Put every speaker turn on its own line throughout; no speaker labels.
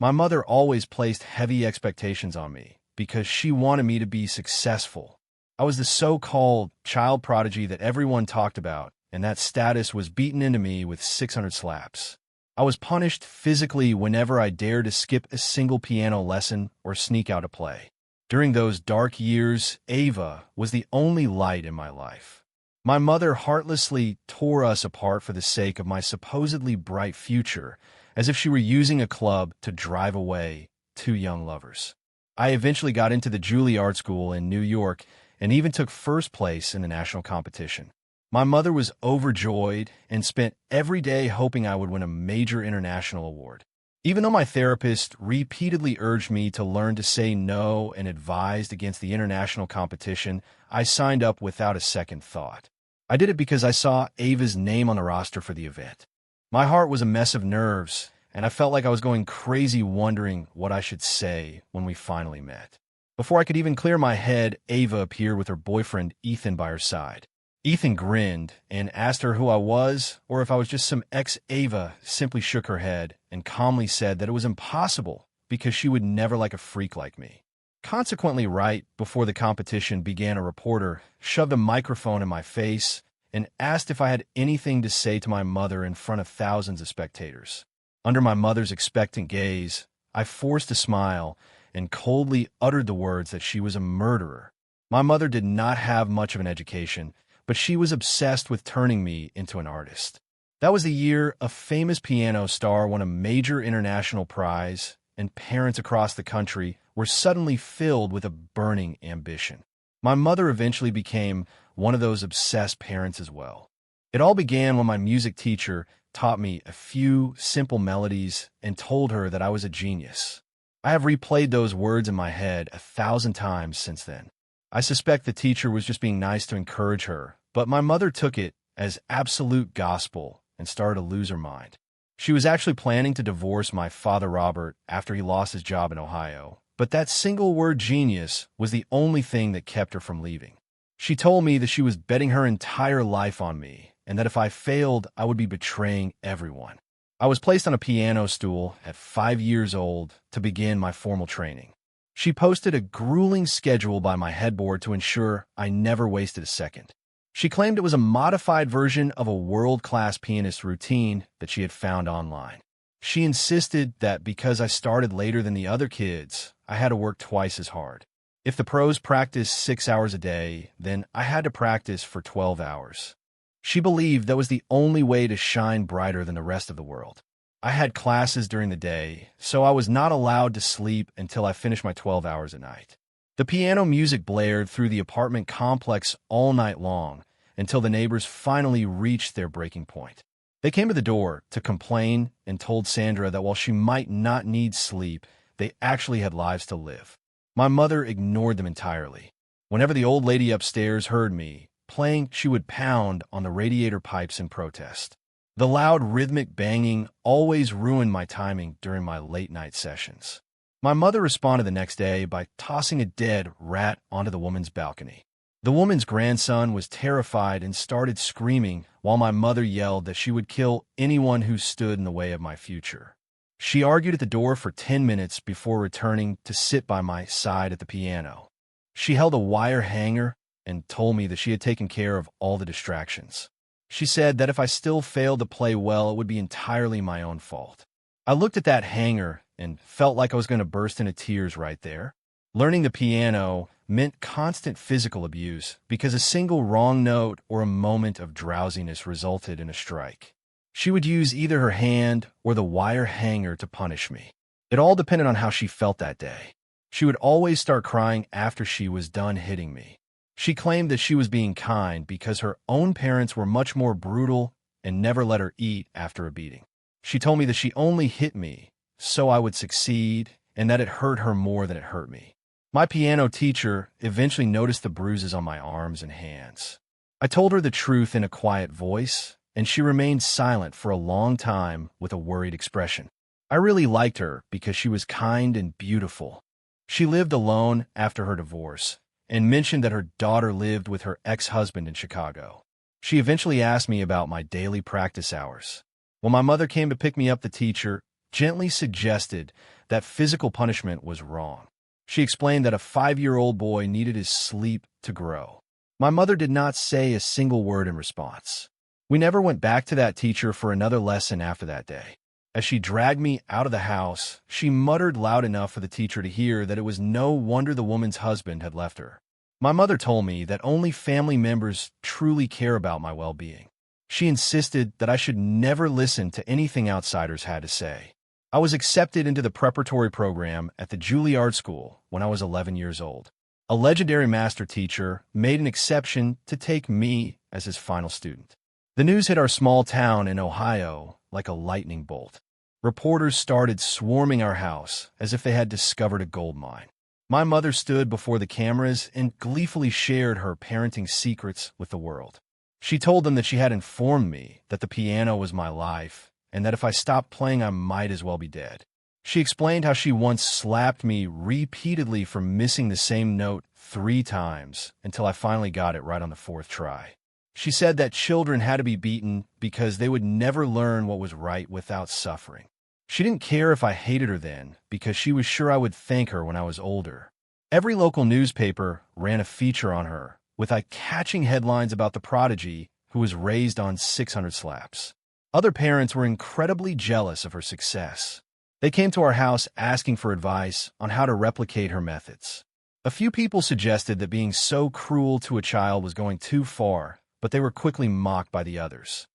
My mother always placed heavy expectations on me because she wanted me to be successful. I was the so-called child prodigy that everyone talked about, and that status was beaten into me with 600 slaps. I was punished physically whenever I dared to skip a single piano lesson or sneak out to play. During those dark years, Ava was the only light in my life. My mother heartlessly tore us apart for the sake of my supposedly bright future, as if she were using a club to drive away two young lovers. I eventually got into the Juilliard School in New York and even took first place in the national competition. My mother was overjoyed and spent every day hoping I would win a major international award. Even though my therapist repeatedly urged me to learn to say no and advised against the international competition, I signed up without a second thought. I did it because I saw Ava's name on the roster for the event. My heart was a mess of nerves, and I felt like I was going crazy wondering what I should say when we finally met. Before I could even clear my head, Ava appeared with her boyfriend Ethan by her side. Ethan grinned and asked her who I was, or if I was just some ex. Ava simply shook her head and calmly said that it was impossible because she would never like a freak like me. Consequently, right before the competition began, a reporter shoved a microphone in my face and asked if I had anything to say to my mother in front of thousands of spectators. Under my mother's expectant gaze, I forced a smile and coldly uttered the words that she was a murderer. My mother did not have much of an education, but she was obsessed with turning me into an artist. That was the year a famous piano star won a major international prize, and parents across the country were suddenly filled with a burning ambition. My mother eventually became one of those obsessed parents as well. It all began when my music teacher taught me a few simple melodies and told her that I was a genius. I have replayed those words in my head 1,000 times since then. I suspect the teacher was just being nice to encourage her, but my mother took it as absolute gospel and started to lose her mind. She was actually planning to divorce my father Robert after he lost his job in Ohio, but that single word genius was the only thing that kept her from leaving. She told me that she was betting her entire life on me, and that if I failed, I would be betraying everyone. I was placed on a piano stool at 5 years old to begin my formal training. She posted a grueling schedule by my headboard to ensure I never wasted a second. She claimed it was a modified version of a world-class pianist routine that she had found online. She insisted that because I started later than the other kids, I had to work twice as hard. If the pros practiced 6 hours a day, then I had to practice for 12 hours. She believed that was the only way to shine brighter than the rest of the world. I had classes during the day, so I was not allowed to sleep until I finished my 12 hours a night. The piano music blared through the apartment complex all night long until the neighbors finally reached their breaking point. They came to the door to complain and told Sandra that while she might not need sleep, they actually had lives to live. My mother ignored them entirely. Whenever the old lady upstairs heard me playing, she would pound on the radiator pipes in protest. The loud rhythmic banging always ruined my timing during my late-night sessions. My mother responded the next day by tossing a dead rat onto the woman's balcony. The woman's grandson was terrified and started screaming while my mother yelled that she would kill anyone who stood in the way of my future. She argued at the door for 10 minutes before returning to sit by my side at the piano. She held a wire hanger and told me that she had taken care of all the distractions. She said that if I still failed to play well, it would be entirely my own fault. I looked at that hanger and felt like I was going to burst into tears right there. Learning the piano meant constant physical abuse because a single wrong note or a moment of drowsiness resulted in a strike. She would use either her hand or the wire hanger to punish me. It all depended on how she felt that day. She would always start crying after she was done hitting me. She claimed that she was being kind because her own parents were much more brutal and never let her eat after a beating. She told me that she only hit me so I would succeed and that it hurt her more than it hurt me. My piano teacher eventually noticed the bruises on my arms and hands. I told her the truth in a quiet voice, and she remained silent for a long time with a worried expression. I really liked her because she was kind and beautiful. She lived alone after her divorce and mentioned that her daughter lived with her ex-husband in Chicago. She eventually asked me about my daily practice hours. When my mother came to pick me up, the teacher gently suggested that physical punishment was wrong. She explained that a 5-year-old boy needed his sleep to grow. My mother did not say a single word in response. We never went back to that teacher for another lesson after that day. As she dragged me out of the house, she muttered loud enough for the teacher to hear that it was no wonder the woman's husband had left her. My mother told me that only family members truly care about my well-being. She insisted that I should never listen to anything outsiders had to say. I was accepted into the preparatory program at the Juilliard School when I was 11 years old. A legendary master teacher made an exception to take me as his final student. The news hit our small town in Ohio like a lightning bolt. Reporters started swarming our house as if they had discovered a gold mine. My mother stood before the cameras and gleefully shared her parenting secrets with the world. She told them that she had informed me that the piano was my life and that if I stopped playing, I might as well be dead. She explained how she once slapped me repeatedly for missing the same note 3 times until I finally got it right on the 4th try. She said that children had to be beaten because they would never learn what was right without suffering. She didn't care if I hated her then because she was sure I would thank her when I was older. Every local newspaper ran a feature on her with eye-catching headlines about the prodigy who was raised on 600 slaps. Other parents were incredibly jealous of her success. They came to our house asking for advice on how to replicate her methods. A few people suggested that being so cruel to a child was going too far, but they were quickly mocked by the others.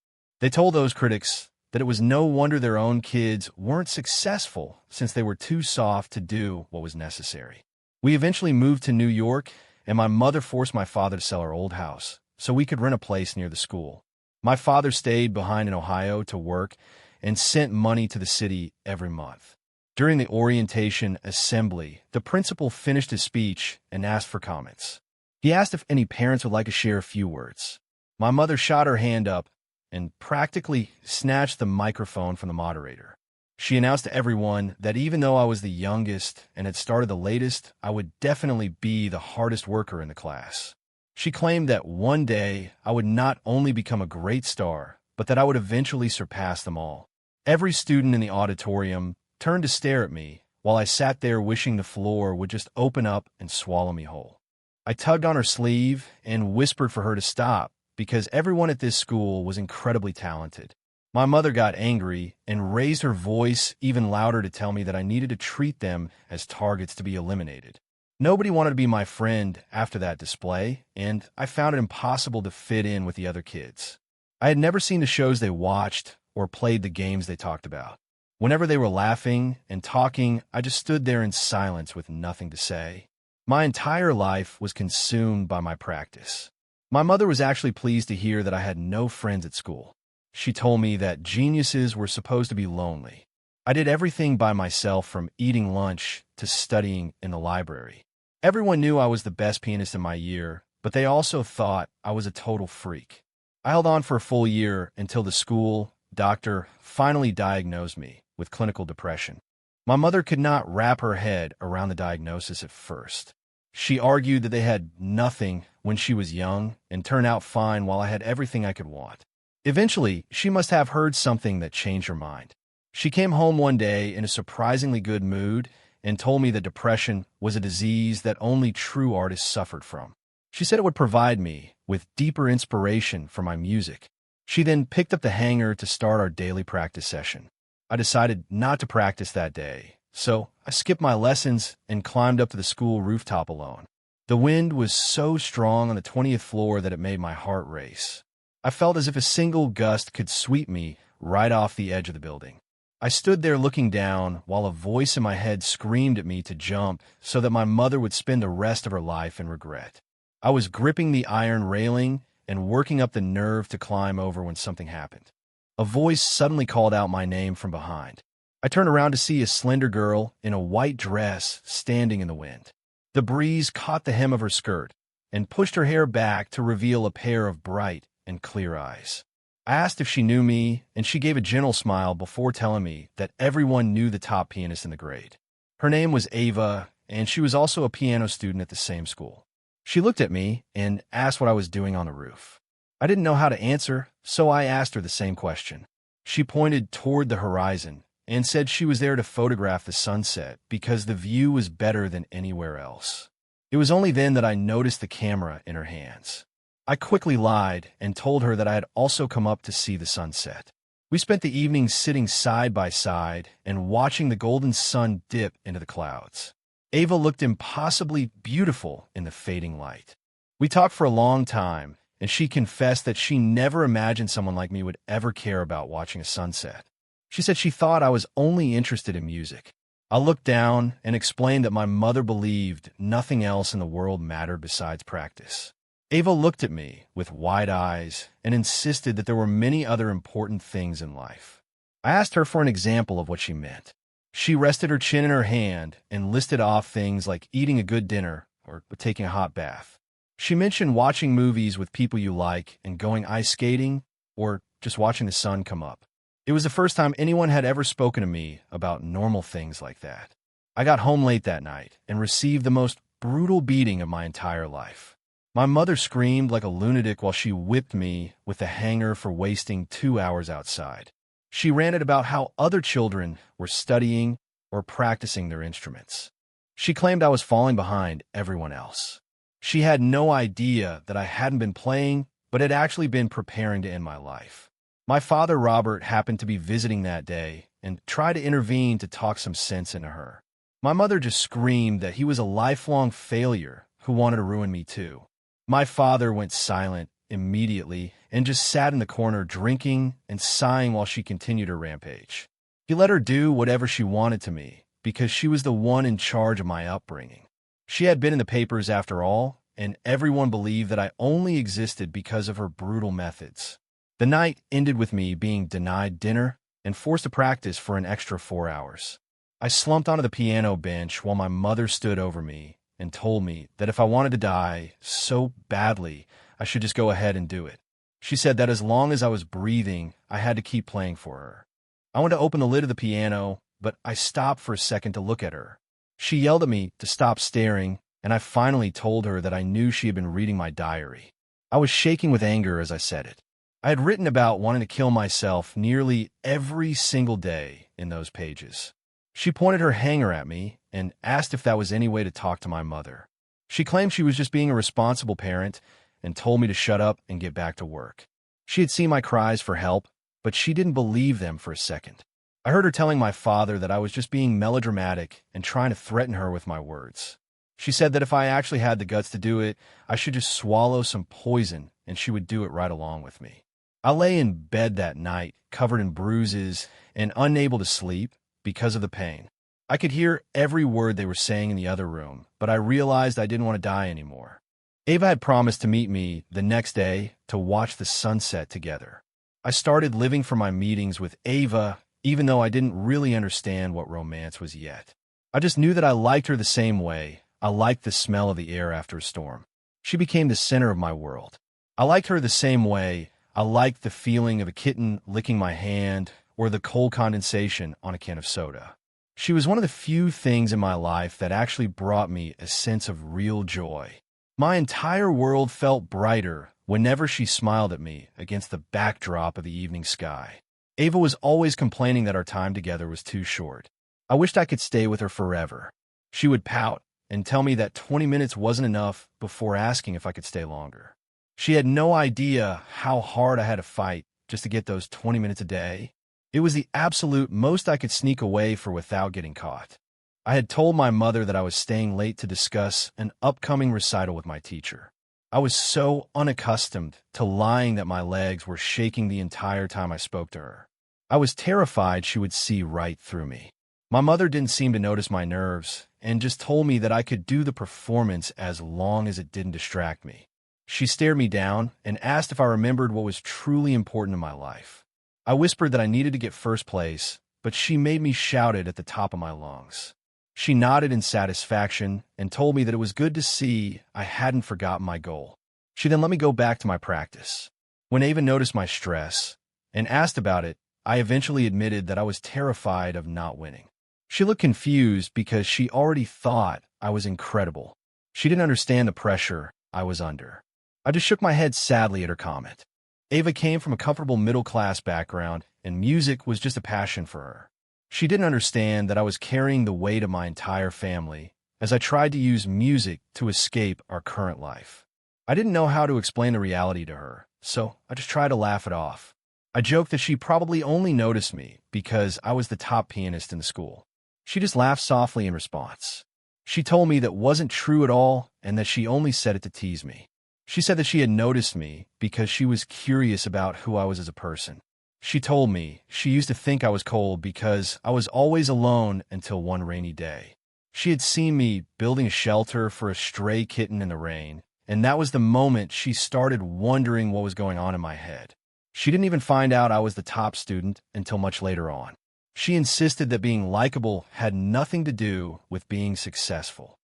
They told those critics that it was no wonder their own kids weren't successful since they were too soft to do what was necessary. We eventually moved to New York, and my mother forced my father to sell our old house so we could rent a place near the school. My father stayed behind in Ohio to work and sent money to the city every month. During the orientation assembly, the principal finished his speech and asked for comments. He asked if any parents would like to share a few words. My mother shot her hand up and practically snatched the microphone from the moderator. She announced to everyone that even though I was the youngest and had started the latest, I would definitely be the hardest worker in the class. She claimed that one day I would not only become a great star, but that I would eventually surpass them all. Every student in the auditorium turned to stare at me while I sat there wishing the floor would just open up and swallow me whole. I tugged on her sleeve and whispered for her to stop because everyone at this school was incredibly talented. My mother got angry and raised her voice even louder to tell me that I needed to treat them as targets to be eliminated. Nobody wanted to be my friend after that display, and I found it impossible to fit in with the other kids. I had never seen the shows they watched or played the games they talked about. Whenever they were laughing and talking, I just stood there in silence with nothing to say. My entire life was consumed by my practice. My mother was actually pleased to hear that I had no friends at school. She told me that geniuses were supposed to be lonely. I did everything by myself from eating lunch to studying in the library. Everyone knew I was the best pianist in my year, but they also thought I was a total freak. I held on for a full year until the school doctor finally diagnosed me with clinical depression. My mother could not wrap her head around the diagnosis at first. She argued that they had nothing when she was young and turned out fine while I had everything I could want. Eventually, she must have heard something that changed her mind. She came home one day in a surprisingly good mood and told me that depression was a disease that only true artists suffered from. She said it would provide me with deeper inspiration for my music. She then picked up the hanger to start our daily practice session. I decided not to practice that day, so I skipped my lessons and climbed up to the school rooftop alone. The wind was so strong on the 20th floor that it made my heart race. I felt as if a single gust could sweep me right off the edge of the building. I stood there looking down while a voice in my head screamed at me to jump so that my mother would spend the rest of her life in regret. I was gripping the iron railing and working up the nerve to climb over when something happened. A voice suddenly called out my name from behind. I turned around to see a slender girl in a white dress standing in the wind. The breeze caught the hem of her skirt and pushed her hair back to reveal a pair of bright and clear eyes. I asked if she knew me, and she gave a gentle smile before telling me that everyone knew the top pianist in the grade. Her name was Ava, and she was also a piano student at the same school. She looked at me and asked what I was doing on the roof. I didn't know how to answer, so I asked her the same question. She pointed toward the horizon and said she was there to photograph the sunset because the view was better than anywhere else. It was only then that I noticed the camera in her hands. I quickly lied and told her that I had also come up to see the sunset. We spent the evening sitting side by side and watching the golden sun dip into the clouds. Ava looked impossibly beautiful in the fading light. We talked for a long time, and she confessed that she never imagined someone like me would ever care about watching a sunset. She said she thought I was only interested in music. I looked down and explained that my mother believed nothing else in the world mattered besides practice. Ava looked at me with wide eyes and insisted that there were many other important things in life. I asked her for an example of what she meant. She rested her chin in her hand and listed off things like eating a good dinner or taking a hot bath. She mentioned watching movies with people you like and going ice skating or just watching the sun come up. It was the first time anyone had ever spoken to me about normal things like that. I got home late that night and received the most brutal beating of my entire life. My mother screamed like a lunatic while she whipped me with the hanger for wasting 2 hours outside. She ranted about how other children were studying or practicing their instruments. She claimed I was falling behind everyone else. She had no idea that I hadn't been playing, but had actually been preparing to end my life. My father, Robert, happened to be visiting that day and tried to intervene to talk some sense into her. My mother just screamed that he was a lifelong failure who wanted to ruin me too. My father went silent immediately and just sat in the corner drinking and sighing while she continued her rampage. He let her do whatever she wanted to me because she was the one in charge of my upbringing. She had been in the papers after all, and everyone believed that I only existed because of her brutal methods. The night ended with me being denied dinner and forced to practice for an extra 4 hours. I slumped onto the piano bench while my mother stood over me and told me that if I wanted to die so badly, I should just go ahead and do it. She said that as long as I was breathing, I had to keep playing for her. I went to open the lid of the piano, but I stopped for a second to look at her. She yelled at me to stop staring, and I finally told her that I knew she had been reading my diary. I was shaking with anger as I said it. I had written about wanting to kill myself nearly every single day in those pages. She pointed her hanger at me and asked if that was any way to talk to my mother. She claimed she was just being a responsible parent and told me to shut up and get back to work. She had seen my cries for help, but she didn't believe them for a second. I heard her telling my father that I was just being melodramatic and trying to threaten her with my words. She said that if I actually had the guts to do it, I should just swallow some poison and she would do it right along with me. I lay in bed that night, covered in bruises and unable to sleep because of the pain. I could hear every word they were saying in the other room, but I realized I didn't want to die anymore. Ava had promised to meet me the next day to watch the sunset together. I started living for my meetings with Ava, even though I didn't really understand what romance was yet. I just knew that I liked her the same way. I liked the smell of the air after a storm. She became the center of my world. I liked her the same way. I liked the feeling of a kitten licking my hand or the cold condensation on a can of soda. She was one of the few things in my life that actually brought me a sense of real joy. My entire world felt brighter whenever she smiled at me against the backdrop of the evening sky. Ava was always complaining that our time together was too short. I wished I could stay with her forever. She would pout and tell me that 20 minutes wasn't enough before asking if I could stay longer. She had no idea how hard I had to fight just to get those 20 minutes a day. It was the absolute most I could sneak away for without getting caught. I had told my mother that I was staying late to discuss an upcoming recital with my teacher. I was so unaccustomed to lying that my legs were shaking the entire time I spoke to her. I was terrified she would see right through me. My mother didn't seem to notice my nerves and just told me that I could do the performance as long as it didn't distract me. She stared me down and asked if I remembered what was truly important in my life. I whispered that I needed to get first place, but she made me shout it at the top of my lungs. She nodded in satisfaction and told me that it was good to see I hadn't forgotten my goal. She then let me go back to my practice. When Ava noticed my stress and asked about it, I eventually admitted that I was terrified of not winning. She looked confused because she already thought I was incredible. She didn't understand the pressure I was under. I just shook my head sadly at her comment. Ava came from a comfortable middle-class background, and music was just a passion for her. She didn't understand that I was carrying the weight of my entire family as I tried to use music to escape our current life. I didn't know how to explain the reality to her, so I just tried to laugh it off. I joked that she probably only noticed me because I was the top pianist in the school. She just laughed softly in response. She told me that wasn't true at all and that she only said it to tease me. She said that she had noticed me because she was curious about who I was as a person. She told me she used to think I was cold because I was always alone until one rainy day. She had seen me building a shelter for a stray kitten in the rain, and that was the moment she started wondering what was going on in my head. She didn't even find out I was the top student until much later on. She insisted that being likable had nothing to do with being successful.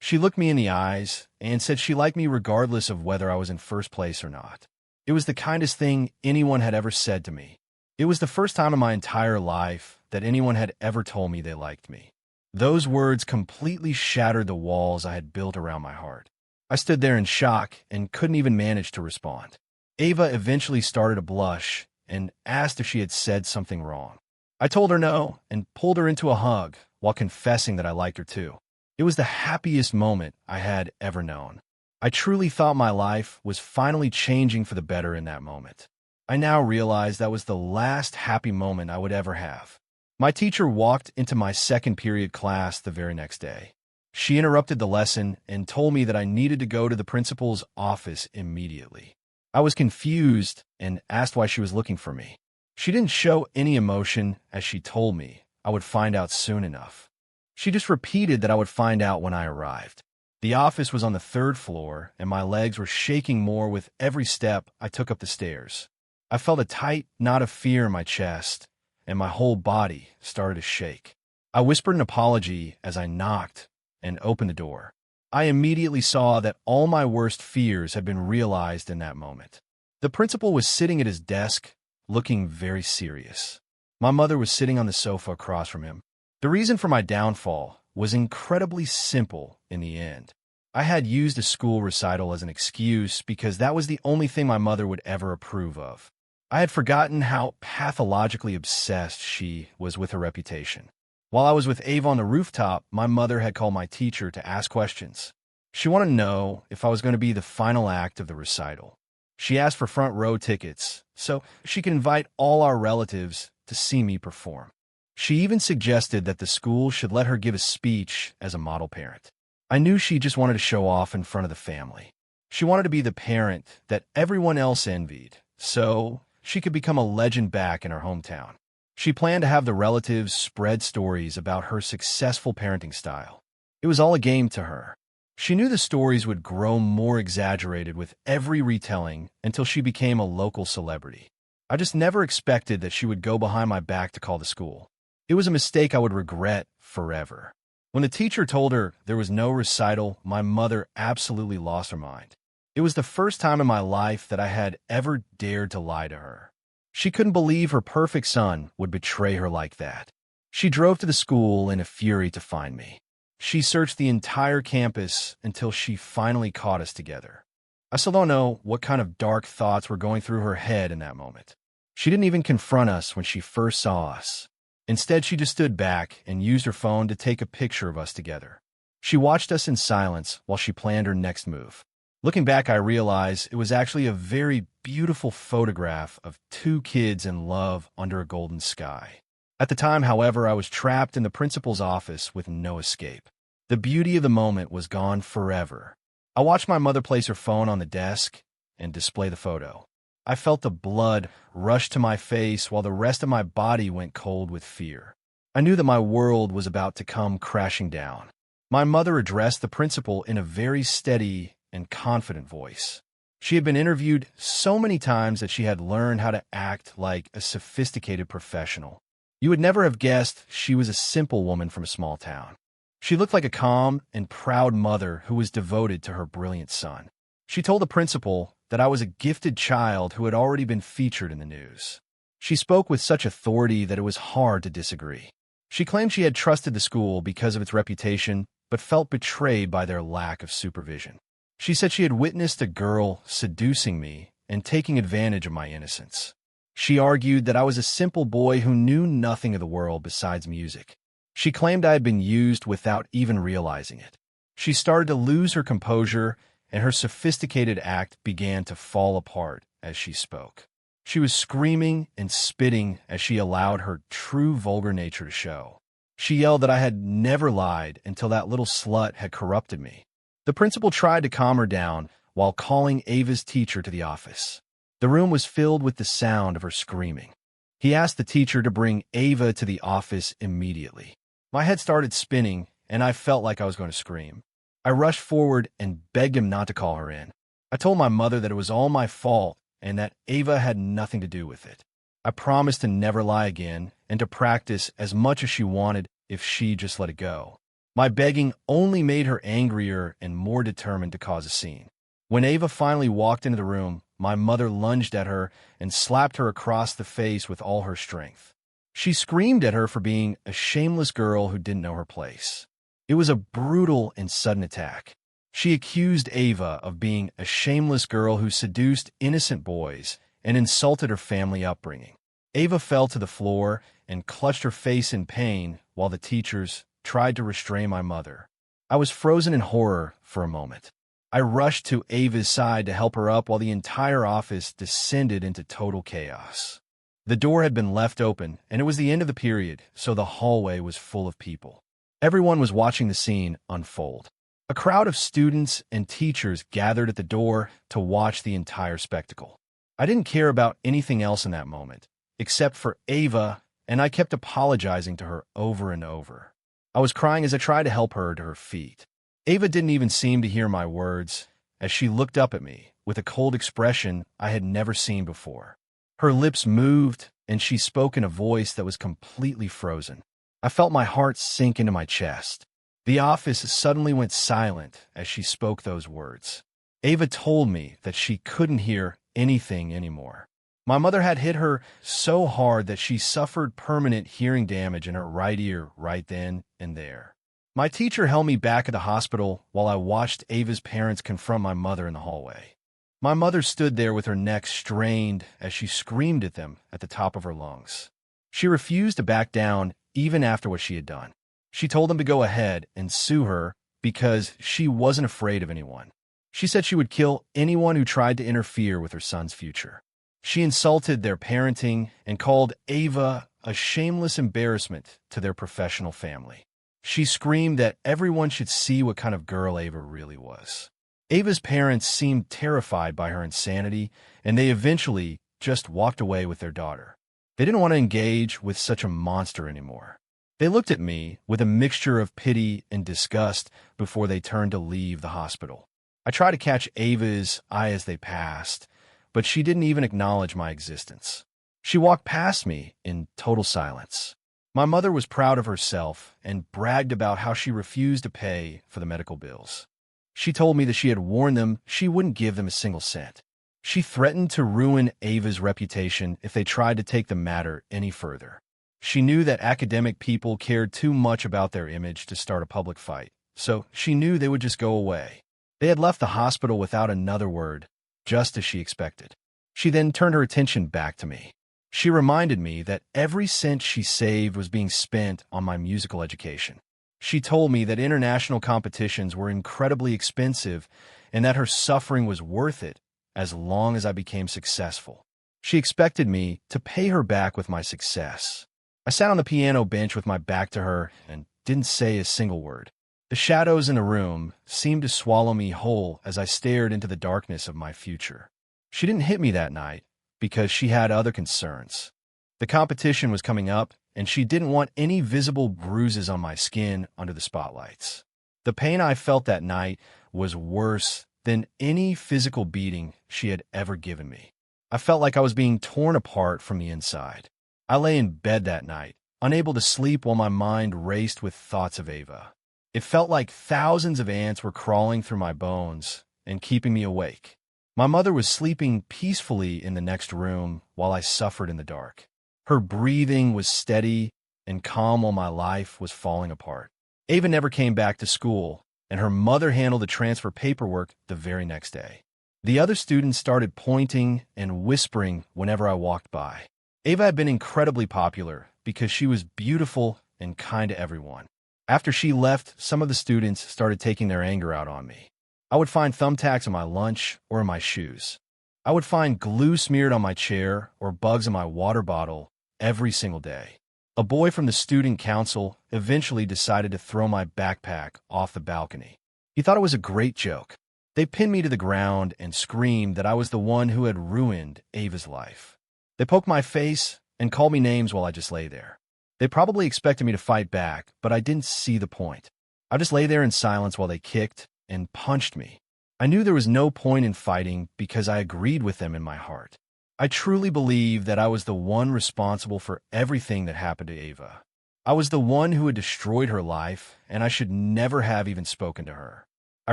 She looked me in the eyes and said she liked me regardless of whether I was in first place or not. It was the kindest thing anyone had ever said to me. It was the first time in my entire life that anyone had ever told me they liked me. Those words completely shattered the walls I had built around my heart. I stood there in shock and couldn't even manage to respond. Ava eventually started to blush and asked if she had said something wrong. I told her no and pulled her into a hug while confessing that I liked her too. It was the happiest moment I had ever known. I truly thought my life was finally changing for the better in that moment. I now realize that was the last happy moment I would ever have. My teacher walked into my second period class the very next day. She interrupted the lesson and told me that I needed to go to the principal's office immediately. I was confused and asked why she was looking for me. She didn't show any emotion as she told me I would find out soon enough. She just repeated that I would find out when I arrived. The office was on the third floor, and my legs were shaking more with every step I took up the stairs. I felt a tight knot of fear in my chest, and my whole body started to shake. I whispered an apology as I knocked and opened the door. I immediately saw that all my worst fears had been realized in that moment. The principal was sitting at his desk, looking very serious. My mother was sitting on the sofa across from him. The reason for my downfall was incredibly simple in the end. I had used a school recital as an excuse because that was the only thing my mother would ever approve of. I had forgotten how pathologically obsessed she was with her reputation. While I was with Ava on the rooftop, my mother had called my teacher to ask questions. She wanted to know if I was going to be the final act of the recital. She asked for front row tickets so she could invite all our relatives to see me perform. She even suggested that the school should let her give a speech as a model parent. I knew she just wanted to show off in front of the family. She wanted to be the parent that everyone else envied, so she could become a legend back in her hometown. She planned to have the relatives spread stories about her successful parenting style. It was all a game to her. She knew the stories would grow more exaggerated with every retelling until she became a local celebrity. I just never expected that she would go behind my back to call the school. It was a mistake I would regret forever. When the teacher told her there was no recital, my mother absolutely lost her mind. It was the first time in my life that I had ever dared to lie to her. She couldn't believe her perfect son would betray her like that. She drove to the school in a fury to find me. She searched the entire campus until she finally caught us together. I still don't know what kind of dark thoughts were going through her head in that moment. She didn't even confront us when she first saw us. Instead, she just stood back and used her phone to take a picture of us together. She watched us in silence while she planned her next move. Looking back, I realize it was actually a very beautiful photograph of two kids in love under a golden sky. At the time, however, I was trapped in the principal's office with no escape. The beauty of the moment was gone forever. I watched my mother place her phone on the desk and display the photo. I felt the blood rush to my face while the rest of my body went cold with fear. I knew that my world was about to come crashing down. My mother addressed the principal in a very steady and confident voice. She had been interviewed so many times that she had learned how to act like a sophisticated professional. You would never have guessed she was a simple woman from a small town. She looked like a calm and proud mother who was devoted to her brilliant son. She told the principal that I was a gifted child who had already been featured in the news. She spoke with such authority that it was hard to disagree. She claimed she had trusted the school because of its reputation, but felt betrayed by their lack of supervision. She said she had witnessed a girl seducing me and taking advantage of my innocence. She argued that I was a simple boy who knew nothing of the world besides music. She claimed I had been used without even realizing it. She started to lose her composure, and her sophisticated act began to fall apart as she spoke. She was screaming and spitting as she allowed her true vulgar nature to show. She yelled that I had never lied until that little slut had corrupted me. The principal tried to calm her down while calling Ava's teacher to the office. The room was filled with the sound of her screaming. He asked the teacher to bring Ava to the office immediately. My head started spinning, and I felt like I was going to scream. I rushed forward and begged him not to call her in. I told my mother that it was all my fault and that Ava had nothing to do with it. I promised to never lie again and to practice as much as she wanted if she just let it go. My begging only made her angrier and more determined to cause a scene. When Ava finally walked into the room, my mother lunged at her and slapped her across the face with all her strength. She screamed at her for being a shameless girl who didn't know her place. It was a brutal and sudden attack. She accused Ava of being a shameless girl who seduced innocent boys and insulted her family upbringing. Ava fell to the floor and clutched her face in pain while the teachers tried to restrain my mother. I was frozen in horror for a moment. I rushed to Ava's side to help her up while the entire office descended into total chaos. The door had been left open, and it was the end of the period, so the hallway was full of people. Everyone was watching the scene unfold. A crowd of students and teachers gathered at the door to watch the entire spectacle. I didn't care about anything else in that moment, except for Ava, and I kept apologizing to her over and over. I was crying as I tried to help her to her feet. Ava didn't even seem to hear my words, as she looked up at me with a cold expression I had never seen before. Her lips moved, and she spoke in a voice that was completely frozen. I felt my heart sink into my chest. The office suddenly went silent as she spoke those words. Ava told me that she couldn't hear anything anymore. My mother had hit her so hard that she suffered permanent hearing damage in her right ear right then and there. My teacher held me back at the hospital while I watched Ava's parents confront my mother in the hallway. My mother stood there with her neck strained as she screamed at them at the top of her lungs. She refused to back down even after what she had done. She told them to go ahead and sue her because she wasn't afraid of anyone. She said she would kill anyone who tried to interfere with her son's future. She insulted their parenting and called Ava a shameless embarrassment to their professional family. She screamed that everyone should see what kind of girl Ava really was. Ava's parents seemed terrified by her insanity, and they eventually just walked away with their daughter. They didn't want to engage with such a monster anymore. They looked at me with a mixture of pity and disgust before they turned to leave the hospital. I tried to catch Ava's eye as they passed, but she didn't even acknowledge my existence. She walked past me in total silence. My mother was proud of herself and bragged about how she refused to pay for the medical bills. She told me that she had warned them she wouldn't give them a single cent. She threatened to ruin Ava's reputation if they tried to take the matter any further. She knew that academic people cared too much about their image to start a public fight, so she knew they would just go away. They had left the hospital without another word, just as she expected. She then turned her attention back to me. She reminded me that every cent she saved was being spent on my musical education. She told me that international competitions were incredibly expensive and that her suffering was worth it as long as I became successful. She expected me to pay her back with my success. I sat on the piano bench with my back to her and didn't say a single word. The shadows in the room seemed to swallow me whole as I stared into the darkness of my future. She didn't hit me that night because she had other concerns. The competition was coming up, and she didn't want any visible bruises on my skin under the spotlights. The pain I felt that night was worse than any physical beating she had ever given me. I felt like I was being torn apart from the inside. I lay in bed that night, unable to sleep while my mind raced with thoughts of Ava. It felt like thousands of ants were crawling through my bones and keeping me awake. My mother was sleeping peacefully in the next room while I suffered in the dark. Her breathing was steady and calm while my life was falling apart. Ava never came back to school, and her mother handled the transfer paperwork the very next day. The other students started pointing and whispering whenever I walked by. Ava had been incredibly popular because she was beautiful and kind to everyone. After she left, some of the students started taking their anger out on me. I would find thumbtacks on my lunch or in my shoes. I would find glue smeared on my chair or bugs in my water bottle every single day. A boy from the student council eventually decided to throw my backpack off the balcony. He thought it was a great joke. They pinned me to the ground and screamed that I was the one who had ruined Ava's life. They poked my face and called me names while I just lay there. They probably expected me to fight back, but I didn't see the point. I just lay there in silence while they kicked and punched me. I knew there was no point in fighting because I agreed with them in my heart. I truly believe that I was the one responsible for everything that happened to Ava. I was the one who had destroyed her life, and I should never have even spoken to her. I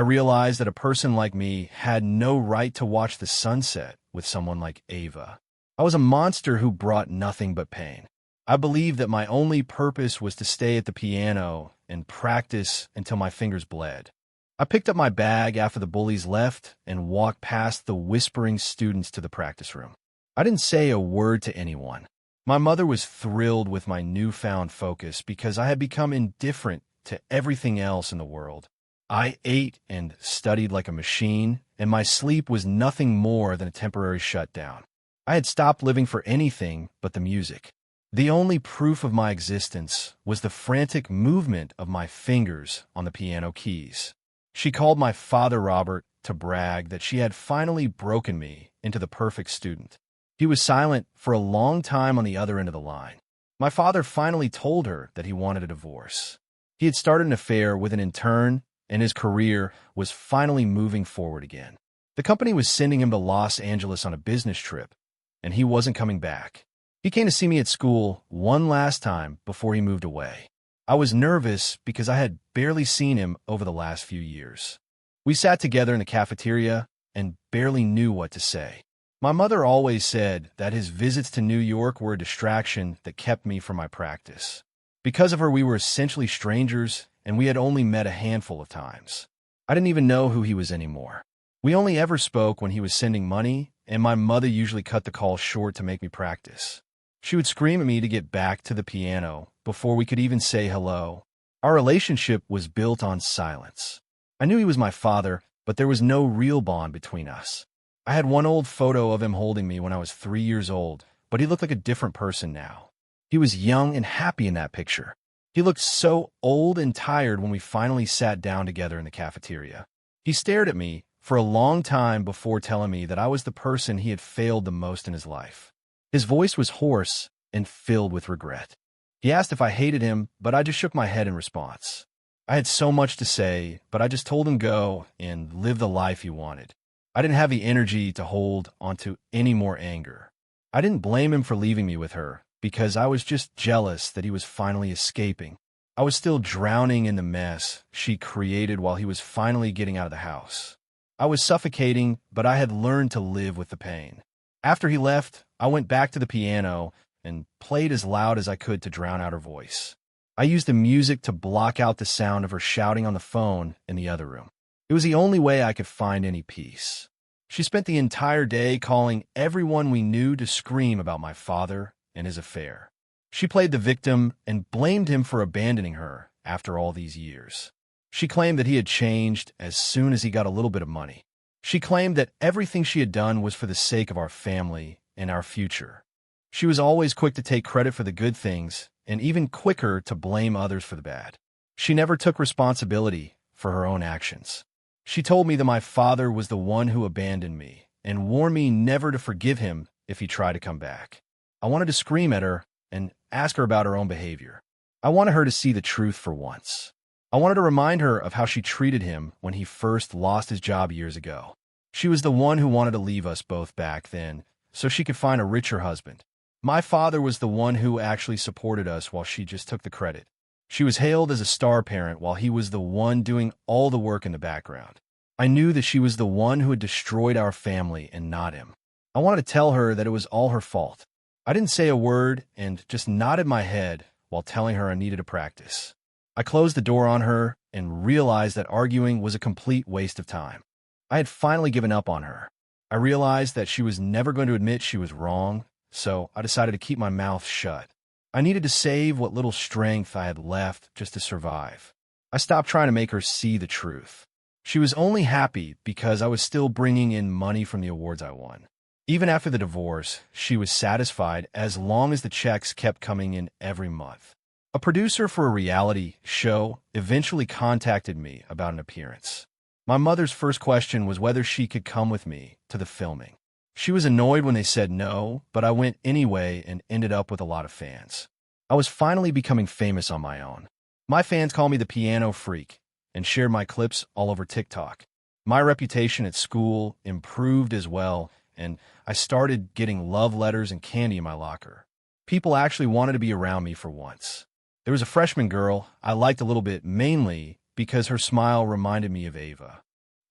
realized that a person like me had no right to watch the sunset with someone like Ava. I was a monster who brought nothing but pain. I believed that my only purpose was to stay at the piano and practice until my fingers bled. I picked up my bag after the bullies left and walked past the whispering students to the practice room. I didn't say a word to anyone. My mother was thrilled with my newfound focus because I had become indifferent to everything else in the world. I ate and studied like a machine, and my sleep was nothing more than a temporary shutdown. I had stopped living for anything but the music. The only proof of my existence was the frantic movement of my fingers on the piano keys. She called my father, Robert, to brag that she had finally broken me into the perfect student. He was silent for a long time on the other end of the line. My father finally told her that he wanted a divorce. He had started an affair with an intern, and his career was finally moving forward again. The company was sending him to Los Angeles on a business trip, and he wasn't coming back. He came to see me at school one last time before he moved away. I was nervous because I had barely seen him over the last few years. We sat together in the cafeteria and barely knew what to say. My mother always said that his visits to New York were a distraction that kept me from my practice. Because of her, we were essentially strangers, and we had only met a handful of times. I didn't even know who he was anymore. We only ever spoke when he was sending money, and my mother usually cut the call short to make me practice. She would scream at me to get back to the piano before we could even say hello. Our relationship was built on silence. I knew he was my father, but there was no real bond between us. I had one old photo of him holding me when I was 3 years old, but he looked like a different person now. He was young and happy in that picture. He looked so old and tired when we finally sat down together in the cafeteria. He stared at me for a long time before telling me that I was the person he had failed the most in his life. His voice was hoarse and filled with regret. He asked if I hated him, but I just shook my head in response. I had so much to say, but I just told him go and live the life he wanted. I didn't have the energy to hold onto any more anger. I didn't blame him for leaving me with her, because I was just jealous that he was finally escaping. I was still drowning in the mess she created while he was finally getting out of the house. I was suffocating, but I had learned to live with the pain. After he left, I went back to the piano and played as loud as I could to drown out her voice. I used the music to block out the sound of her shouting on the phone in the other room. It was the only way I could find any peace. She spent the entire day calling everyone we knew to scream about my father and his affair. She played the victim and blamed him for abandoning her after all these years. She claimed that he had changed as soon as he got a little bit of money. She claimed that everything she had done was for the sake of our family and our future. She was always quick to take credit for the good things and even quicker to blame others for the bad. She never took responsibility for her own actions. She told me that my father was the one who abandoned me and warned me never to forgive him if he tried to come back. I wanted to scream at her and ask her about her own behavior. I wanted her to see the truth for once. I wanted to remind her of how she treated him when he first lost his job years ago. She was the one who wanted to leave us both back then so she could find a richer husband. My father was the one who actually supported us while she just took the credit. She was hailed as a star parent while he was the one doing all the work in the background. I knew that she was the one who had destroyed our family and not him. I wanted to tell her that it was all her fault. I didn't say a word and just nodded my head while telling her I needed to practice. I closed the door on her and realized that arguing was a complete waste of time. I had finally given up on her. I realized that she was never going to admit she was wrong, so I decided to keep my mouth shut. I needed to save what little strength I had left just to survive. I stopped trying to make her see the truth. She was only happy because I was still bringing in money from the awards I won. Even after the divorce, she was satisfied as long as the checks kept coming in every month. A producer for a reality show eventually contacted me about an appearance. My mother's first question was whether she could come with me to the filming. She was annoyed when they said no, but I went anyway and ended up with a lot of fans. I was finally becoming famous on my own. My fans call me the piano freak and shared my clips all over TikTok. My reputation at school improved as well, and I started getting love letters and candy in my locker. People actually wanted to be around me for once. There was a freshman girl I liked a little bit, mainly because her smile reminded me of Ava.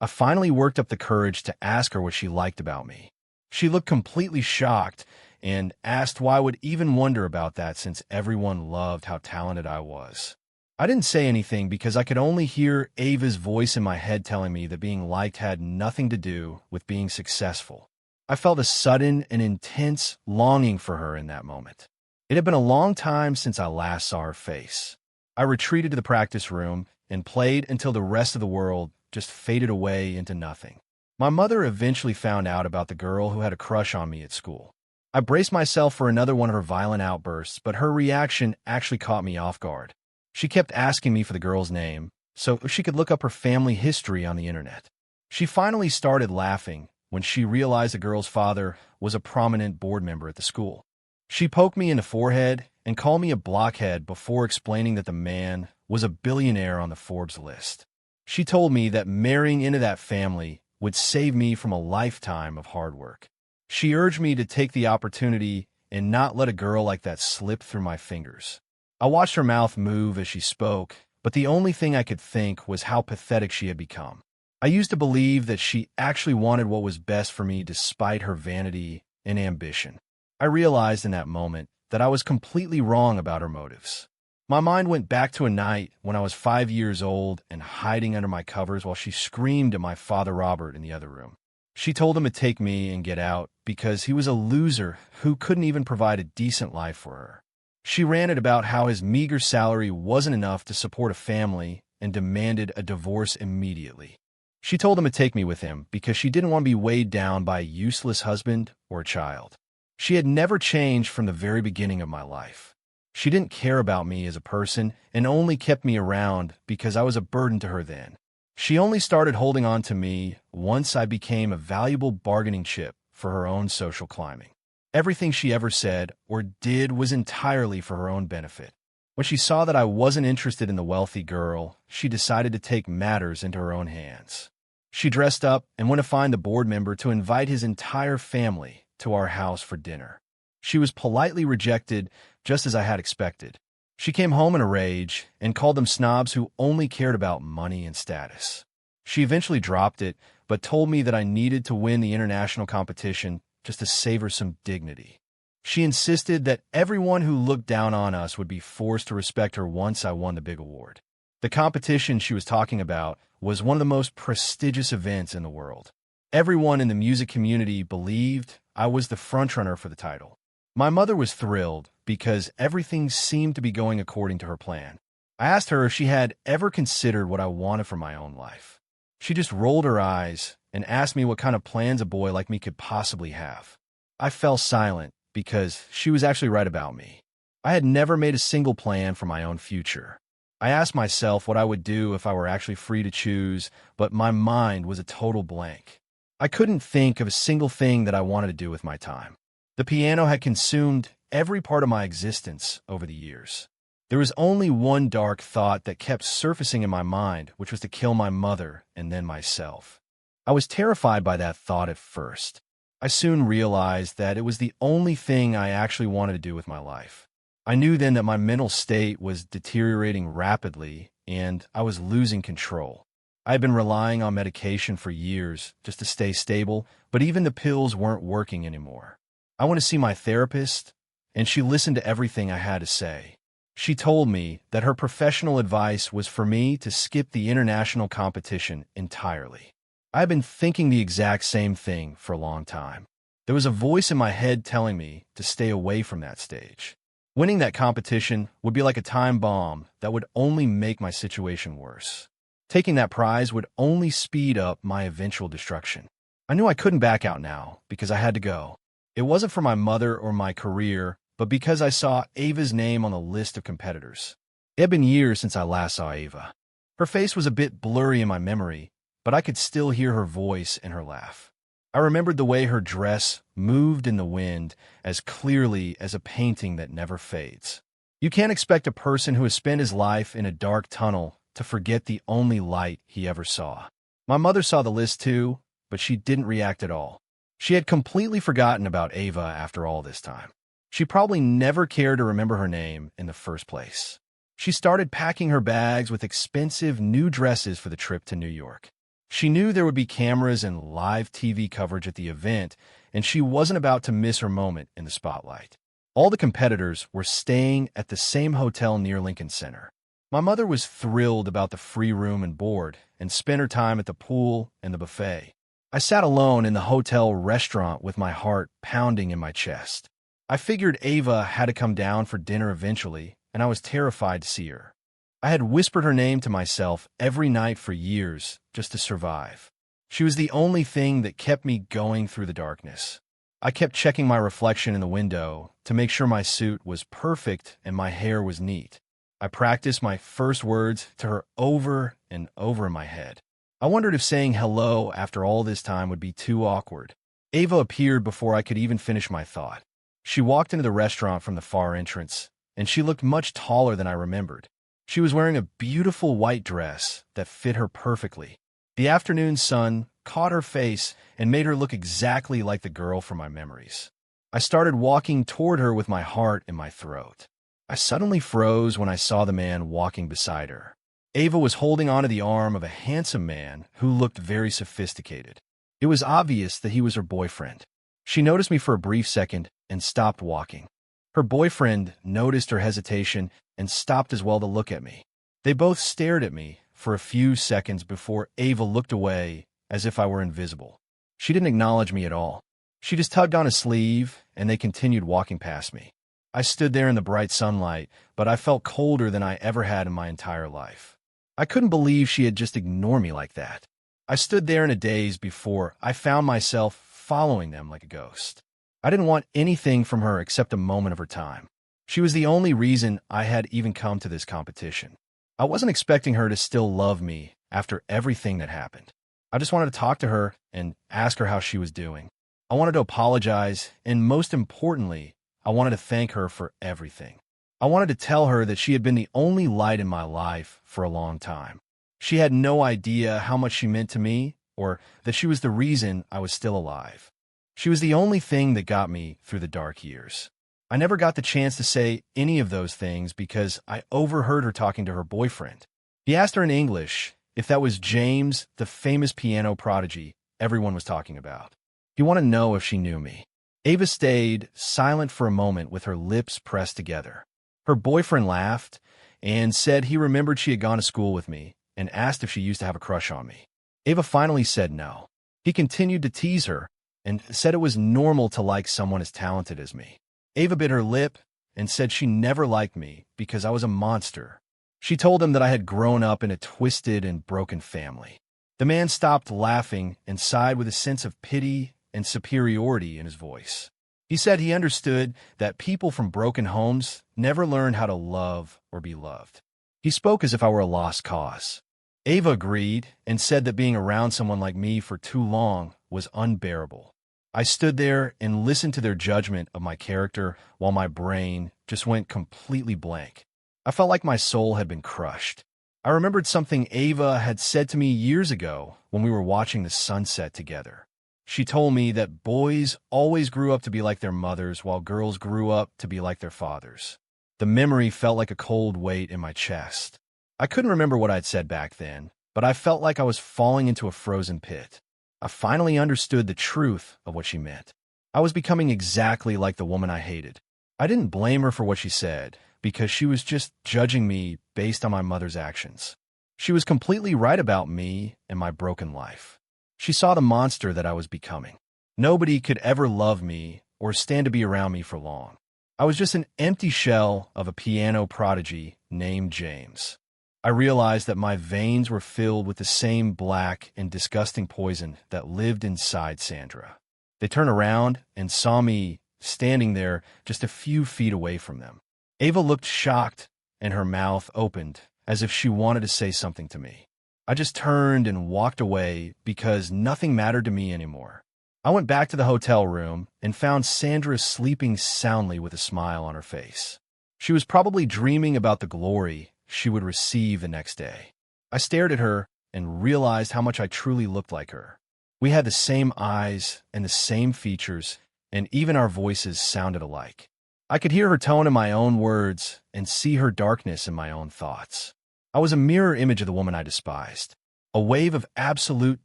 I finally worked up the courage to ask her what she liked about me. She looked completely shocked and asked why I would even wonder about that since everyone loved how talented I was. I didn't say anything because I could only hear Ava's voice in my head telling me that being liked had nothing to do with being successful. I felt a sudden and intense longing for her in that moment. It had been a long time since I last saw her face. I retreated to the practice room and played until the rest of the world just faded away into nothing. My mother eventually found out about the girl who had a crush on me at school. I braced myself for another one of her violent outbursts, but her reaction actually caught me off guard. She kept asking me for the girl's name so she could look up her family history on the internet. She finally started laughing when she realized the girl's father was a prominent board member at the school. She poked me in the forehead and called me a blockhead before explaining that the man was a billionaire on the Forbes list. She told me that marrying into that family would save me from a lifetime of hard work. She urged me to take the opportunity and not let a girl like that slip through my fingers. I watched her mouth move as she spoke, but the only thing I could think was how pathetic she had become. I used to believe that she actually wanted what was best for me despite her vanity and ambition. I realized in that moment that I was completely wrong about her motives. My mind went back to a night when I was 5 years old and hiding under my covers while she screamed at my father Robert in the other room. She told him to take me and get out because he was a loser who couldn't even provide a decent life for her. She ranted about how his meager salary wasn't enough to support a family and demanded a divorce immediately. She told him to take me with him because she didn't want to be weighed down by a useless husband or a child. She had never changed from the very beginning of my life. She didn't care about me as a person and only kept me around because I was a burden to her then. She only started holding on to me once I became a valuable bargaining chip for her own social climbing. Everything she ever said or did was entirely for her own benefit. When she saw that I wasn't interested in the wealthy girl, she decided to take matters into her own hands. She dressed up and went to find the board member to invite his entire family to our house for dinner. She was politely rejected, just as I had expected. She came home in a rage and called them snobs who only cared about money and status. She eventually dropped it, but told me that I needed to win the international competition just to save her some dignity. She insisted that everyone who looked down on us would be forced to respect her once I won the big award. The competition she was talking about was one of the most prestigious events in the world. Everyone in the music community believed I was the frontrunner for the title. My mother was thrilled because everything seemed to be going according to her plan. I asked her if she had ever considered what I wanted for my own life. She just rolled her eyes and asked me what kind of plans a boy like me could possibly have. I fell silent because she was actually right about me. I had never made a single plan for my own future. I asked myself what I would do if I were actually free to choose, but my mind was a total blank. I couldn't think of a single thing that I wanted to do with my time. The piano had consumed every part of my existence over the years. There was only one dark thought that kept surfacing in my mind, which was to kill my mother and then myself. I was terrified by that thought at first. I soon realized that it was the only thing I actually wanted to do with my life. I knew then that my mental state was deteriorating rapidly and I was losing control. I had been relying on medication for years just to stay stable, but even the pills weren't working anymore. I went to see my therapist, and she listened to everything I had to say. She told me that her professional advice was for me to skip the international competition entirely. I had been thinking the exact same thing for a long time. There was a voice in my head telling me to stay away from that stage. Winning that competition would be like a time bomb that would only make my situation worse. Taking that prize would only speed up my eventual destruction. I knew I couldn't back out now because I had to go. It wasn't for my mother or my career, but because I saw Ava's name on the list of competitors. It had been years since I last saw Ava. Her face was a bit blurry in my memory, but I could still hear her voice and her laugh. I remembered the way her dress moved in the wind as clearly as a painting that never fades. You can't expect a person who has spent his life in a dark tunnel to forget the only light he ever saw. My mother saw the list too, but she didn't react at all. She had completely forgotten about Ava after all this time. She probably never cared to remember her name in the first place. She started packing her bags with expensive new dresses for the trip to New York. She knew there would be cameras and live TV coverage at the event, and she wasn't about to miss her moment in the spotlight. All the competitors were staying at the same hotel near Lincoln Center. My mother was thrilled about the free room and board and spent her time at the pool and the buffet. I sat alone in the hotel restaurant with my heart pounding in my chest. I figured Ava had to come down for dinner eventually, and I was terrified to see her. I had whispered her name to myself every night for years just to survive. She was the only thing that kept me going through the darkness. I kept checking my reflection in the window to make sure my suit was perfect and my hair was neat. I practiced my first words to her over and over in my head. I wondered if saying hello after all this time would be too awkward. Ava appeared before I could even finish my thought. She walked into the restaurant from the far entrance, and she looked much taller than I remembered. She was wearing a beautiful white dress that fit her perfectly. The afternoon sun caught her face and made her look exactly like the girl from my memories. I started walking toward her with my heart in my throat. I suddenly froze when I saw the man walking beside her. Ava was holding onto the arm of a handsome man who looked very sophisticated. It was obvious that he was her boyfriend. She noticed me for a brief second and stopped walking. Her boyfriend noticed her hesitation and stopped as well to look at me. They both stared at me for a few seconds before Ava looked away as if I were invisible. She didn't acknowledge me at all. She just tugged on a sleeve, and they continued walking past me. I stood there in the bright sunlight, but I felt colder than I ever had in my entire life. I couldn't believe she had just ignored me like that. I stood there in a daze before I found myself following them like a ghost. I didn't want anything from her except a moment of her time. She was the only reason I had even come to this competition. I wasn't expecting her to still love me after everything that happened. I just wanted to talk to her and ask her how she was doing. I wanted to apologize, and most importantly, I wanted to thank her for everything. I wanted to tell her that she had been the only light in my life for a long time. She had no idea how much she meant to me, or that she was the reason I was still alive. She was the only thing that got me through the dark years. I never got the chance to say any of those things because I overheard her talking to her boyfriend. He asked her in English if that was James, the famous piano prodigy everyone was talking about. He wanted to know if she knew me. Ava stayed silent for a moment with her lips pressed together. Her boyfriend laughed and said he remembered she had gone to school with me and asked if she used to have a crush on me. Ava finally said no. He continued to tease her and said it was normal to like someone as talented as me. Ava bit her lip and said she never liked me because I was a monster. She told him that I had grown up in a twisted and broken family. The man stopped laughing and sighed with a sense of pity and superiority in his voice. He said he understood that people from broken homes never learned how to love or be loved. He spoke as if I were a lost cause. Ava agreed and said that being around someone like me for too long was unbearable. I stood there and listened to their judgment of my character while my brain just went completely blank. I felt like my soul had been crushed. I remembered something Ava had said to me years ago when we were watching the sunset together. She told me that boys always grew up to be like their mothers while girls grew up to be like their fathers. The memory felt like a cold weight in my chest. I couldn't remember what I'd said back then, but I felt like I was falling into a frozen pit. I finally understood the truth of what she meant. I was becoming exactly like the woman I hated. I didn't blame her for what she said, because she was just judging me based on my mother's actions. She was completely right about me and my broken life. She saw the monster that I was becoming. Nobody could ever love me or stand to be around me for long. I was just an empty shell of a piano prodigy named James. I realized that my veins were filled with the same black and disgusting poison that lived inside Sandra. They turned around and saw me standing there just a few feet away from them. Ava looked shocked, and her mouth opened as if she wanted to say something to me. I just turned and walked away because nothing mattered to me anymore. I went back to the hotel room and found Sandra sleeping soundly with a smile on her face. She was probably dreaming about the glory she would receive the next day. I stared at her and realized how much I truly looked like her. We had the same eyes and the same features, and even our voices sounded alike. I could hear her tone in my own words and see her darkness in my own thoughts. I was a mirror image of the woman I despised. A wave of absolute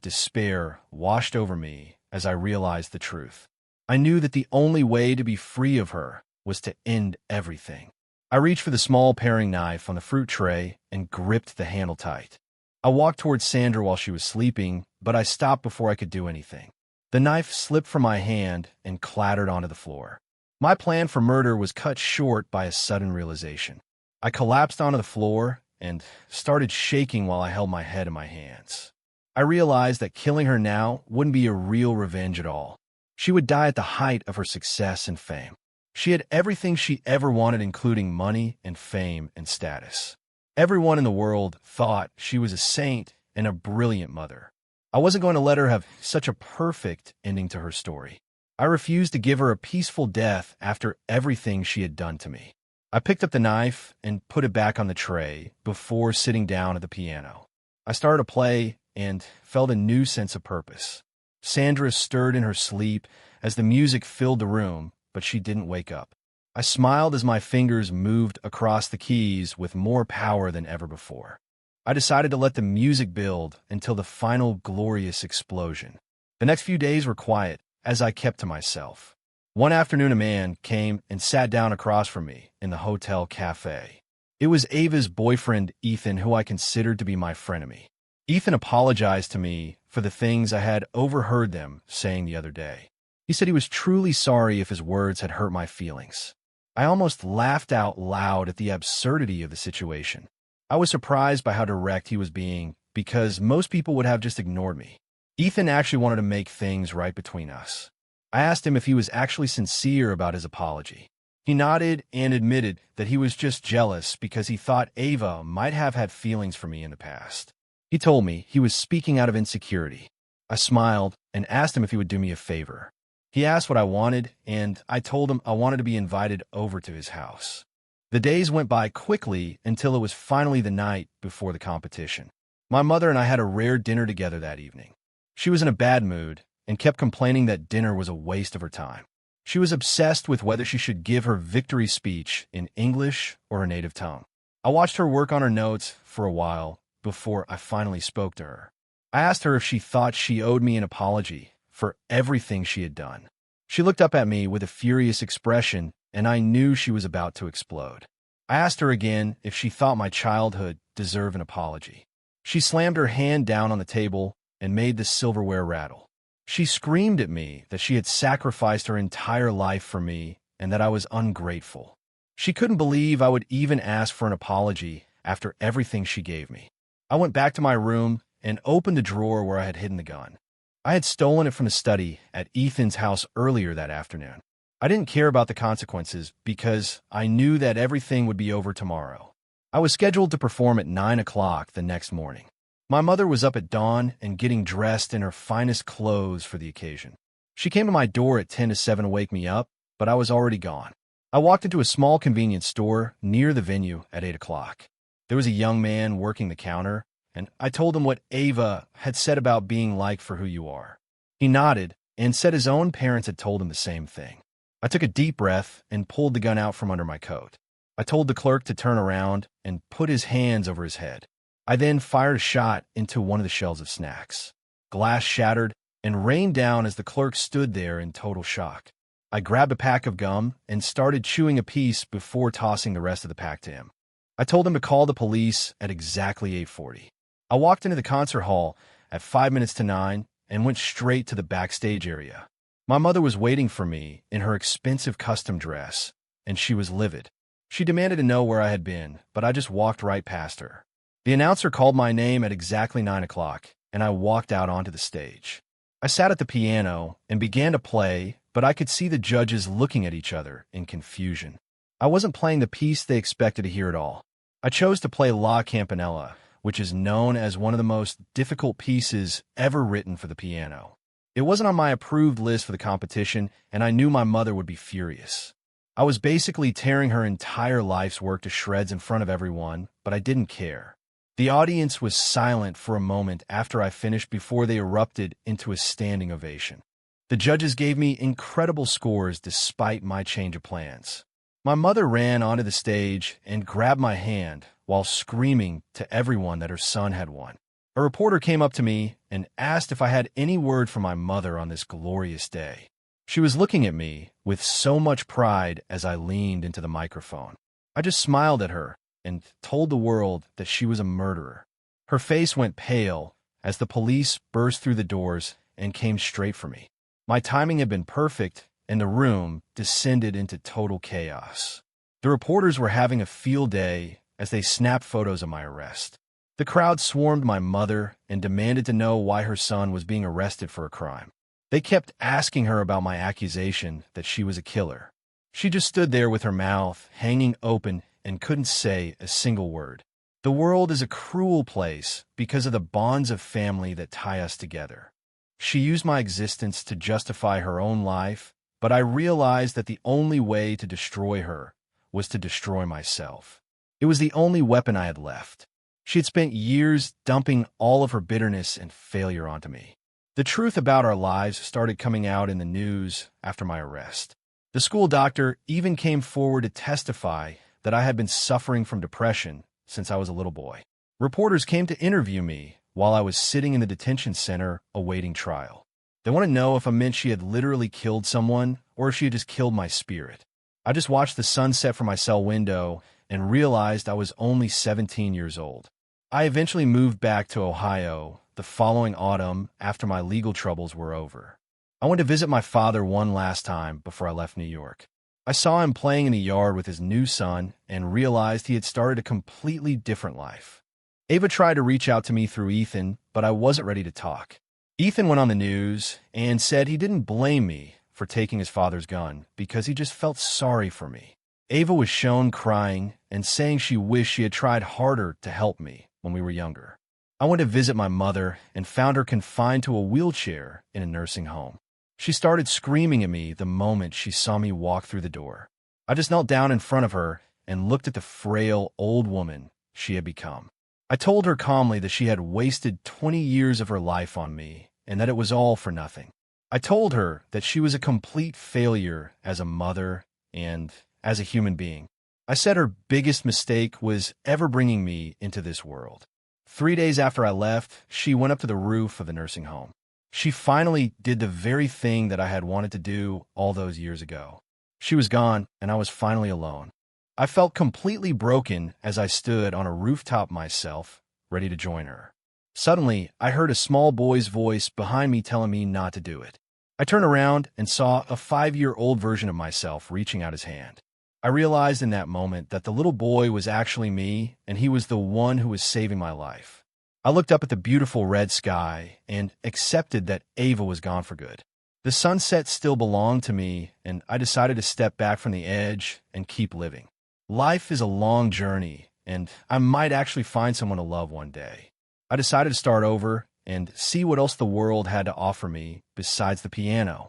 despair washed over me as I realized the truth. I knew that the only way to be free of her was to end everything. I reached for the small paring knife on the fruit tray and gripped the handle tight. I walked towards Sandra while she was sleeping, but I stopped before I could do anything. The knife slipped from my hand and clattered onto the floor. My plan for murder was cut short by a sudden realization. I collapsed onto the floor and started shaking while I held my head in my hands. I realized that killing her now wouldn't be a real revenge at all. She would die at the height of her success and fame. She had everything she ever wanted, including money and fame and status. Everyone in the world thought she was a saint and a brilliant mother. I wasn't going to let her have such a perfect ending to her story. I refused to give her a peaceful death after everything she had done to me. I picked up the knife and put it back on the tray before sitting down at the piano. I started to play and felt a new sense of purpose. Sandra stirred in her sleep as the music filled the room, but she didn't wake up. I smiled as my fingers moved across the keys with more power than ever before. I decided to let the music build until the final glorious explosion. The next few days were quiet as I kept to myself. One afternoon, a man came and sat down across from me in the hotel cafe. It was Ava's boyfriend, Ethan, who I considered to be my frenemy. Ethan apologized to me for the things I had overheard them saying the other day. He said he was truly sorry if his words had hurt my feelings. I almost laughed out loud at the absurdity of the situation. I was surprised by how direct he was being, because most people would have just ignored me. Ethan actually wanted to make things right between us. I asked him if he was actually sincere about his apology. He nodded and admitted that he was just jealous because he thought Ava might have had feelings for me in the past. He told me he was speaking out of insecurity. I smiled and asked him if he would do me a favor. He asked what I wanted, and I told him I wanted to be invited over to his house. The days went by quickly until it was finally the night before the competition. My mother and I had a rare dinner together that evening. She was in a bad mood and kept complaining that dinner was a waste of her time. She was obsessed with whether she should give her victory speech in English or her native tongue. I watched her work on her notes for a while before I finally spoke to her. I asked her if she thought she owed me an apology for everything she had done. She looked up at me with a furious expression, and I knew she was about to explode. I asked her again if she thought my childhood deserved an apology. She slammed her hand down on the table and made the silverware rattle. She screamed at me that she had sacrificed her entire life for me and that I was ungrateful. She couldn't believe I would even ask for an apology after everything she gave me. I went back to my room and opened the drawer where I had hidden the gun. I had stolen it from the study at Ethan's house earlier that afternoon. I didn't care about the consequences because I knew that everything would be over tomorrow. I was scheduled to perform at 9 o'clock the next morning. My mother was up at dawn and getting dressed in her finest clothes for the occasion. She came to my door at 10 to 7 to wake me up, but I was already gone. I walked into a small convenience store near the venue at 8 o'clock. There was a young man working the counter, and I told him what Ava had said about being liked for who you are. He nodded and said his own parents had told him the same thing. I took a deep breath and pulled the gun out from under my coat. I told the clerk to turn around and put his hands over his head. I then fired a shot into one of the shelves of snacks. Glass shattered and rained down as the clerk stood there in total shock. I grabbed a pack of gum and started chewing a piece before tossing the rest of the pack to him. I told him to call the police at exactly 8:40. I walked into the concert hall at 5 minutes to 9 and went straight to the backstage area. My mother was waiting for me in her expensive custom dress, and she was livid. She demanded to know where I had been, but I just walked right past her. The announcer called my name at exactly 9 o'clock, and I walked out onto the stage. I sat at the piano and began to play, but I could see the judges looking at each other in confusion. I wasn't playing the piece they expected to hear at all. I chose to play La Campanella, which is known as one of the most difficult pieces ever written for the piano. It wasn't on my approved list for the competition, and I knew my mother would be furious. I was basically tearing her entire life's work to shreds in front of everyone, but I didn't care. The audience was silent for a moment after I finished before they erupted into a standing ovation. The judges gave me incredible scores despite my change of plans. My mother ran onto the stage and grabbed my hand while screaming to everyone that her son had won. A reporter came up to me and asked if I had any word for my mother on this glorious day. She was looking at me with so much pride as I leaned into the microphone. I just smiled at her and told the world that she was a murderer. Her face went pale as the police burst through the doors and came straight for me. My timing had been perfect, and the room descended into total chaos. The reporters were having a field day as they snapped photos of my arrest. The crowd swarmed my mother and demanded to know why her son was being arrested for a crime. They kept asking her about my accusation that she was a killer. She just stood there with her mouth hanging open and couldn't say a single word. The world is a cruel place because of the bonds of family that tie us together. She used my existence to justify her own life, but I realized that the only way to destroy her was to destroy myself. It was the only weapon I had left. She had spent years dumping all of her bitterness and failure onto me. The truth about our lives started coming out in the news after my arrest. The school doctor even came forward to testify that I had been suffering from depression since I was a little boy. Reporters came to interview me while I was sitting in the detention center awaiting trial. They wanted to know if I meant she had literally killed someone or if she had just killed my spirit. I just watched the sunset from my cell window and realized I was only 17 years old. I eventually moved back to Ohio the following autumn after my legal troubles were over. I went to visit my father one last time before I left New York. I saw him playing in the yard with his new son and realized he had started a completely different life. Ava tried to reach out to me through Ethan, but I wasn't ready to talk. Ethan went on the news and said he didn't blame me for taking his father's gun because he just felt sorry for me. Ava was shown crying and saying she wished she had tried harder to help me when we were younger. I went to visit my mother and found her confined to a wheelchair in a nursing home. She started screaming at me the moment she saw me walk through the door. I just knelt down in front of her and looked at the frail old woman she had become. I told her calmly that she had wasted 20 years of her life on me and that it was all for nothing. I told her that she was a complete failure as a mother and as a human being. I said her biggest mistake was ever bringing me into this world. 3 days after I left, she went up to the roof of the nursing home. She finally did the very thing that I had wanted to do all those years ago. She was gone, and I was finally alone. I felt completely broken as I stood on a rooftop myself, ready to join her. Suddenly, I heard a small boy's voice behind me telling me not to do it. I turned around and saw a 5-year-old version of myself reaching out his hand. I realized in that moment that the little boy was actually me, and he was the one who was saving my life. I looked up at the beautiful red sky and accepted that Ava was gone for good. The sunset still belonged to me, and I decided to step back from the edge and keep living. Life is a long journey, and I might actually find someone to love one day. I decided to start over and see what else the world had to offer me besides the piano.